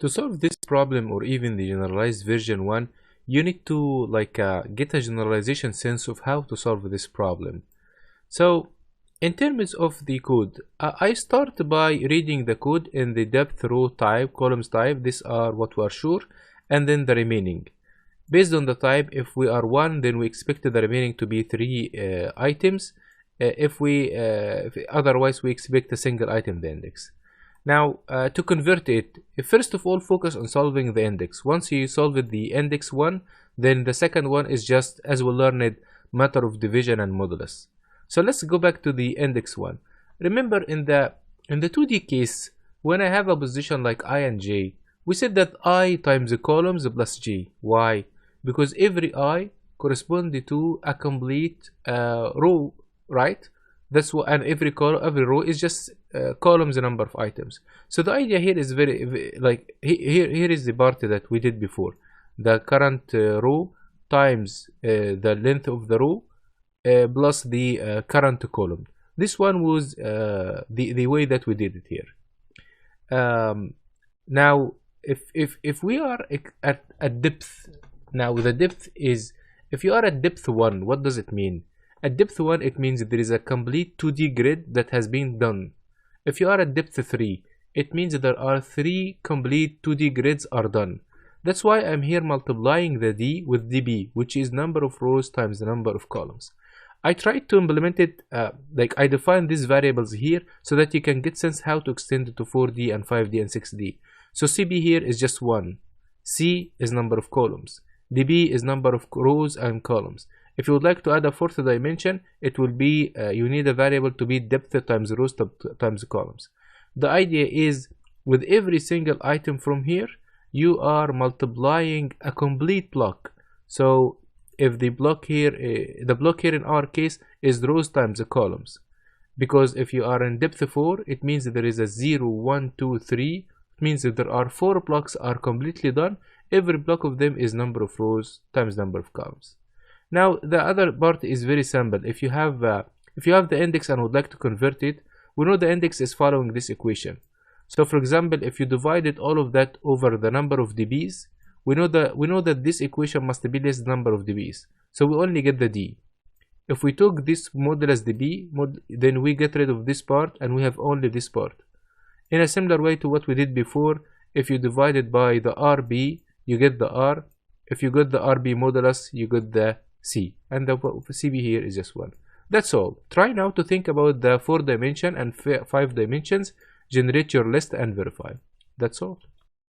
To solve this problem, or even the generalized version 1, you need to get a generalization sense of how to solve this problem. So in terms of the code, I start by reading the code in the depth, row type, columns type. These are what we are sure, and then the remaining. Based on the type, if we are 1, then we expect the remaining to be 3 items. If otherwise, we expect a single item, the index. Now, to convert it, first of all, focus on solving the index. Once you solve the index 1, then the second one is just, as we learned, matter of division and modulus. So let's go back to the index 1. Remember, in the 2D case, when I have a position like I and j, we said that I times the columns plus j. Why? Because every I corresponds to a complete row, right? That's what, and every row is just columns, the number of items. So the idea here is very here is the part that we did before. The current row times the length of the row plus the current column. This one was the way that we did it here. Now, if we are at depth, now the depth is, if you are at depth 1, what does it mean? At depth 1, it means there is a complete 2D grid that has been done. If you are at depth 3, it means there are 3 complete 2D grids are done. That's why I'm here multiplying the D with dB, which is number of rows times the number of columns. I tried to implement it, I define these variables here so that you can get sense how to extend it to 4D and 5D and 6D. So CB here is just 1. C is number of columns. DB is number of rows and columns. If you would like to add a 4th dimension, it will be, you need a variable to be depth times rows times columns. The idea is, with every single item from here, you are multiplying a complete block. So if the block here in our case is rows times the columns. Because if you are in depth 4, it means that there is a 0, 1, 2, 3. It means that there are 4 blocks are completely done. Every block of them is number of rows times number of columns. Now the other part is very simple. If you have the index and would like to convert it, we know the index is following this equation. So for example, if you divided all of that over the number of dBs, we know that this equation must be less the number of dBs. So we only get the D. If we took this modulus dB, then we get rid of this part and we have only this part. In a similar way to what we did before, if you divide it by the RB, you get the R. If you get the RB modulus, you get the C, and the CB here is just 1. That's all. Try now to think about the 4 dimension and 5 dimensions, generate your list and verify. That's all.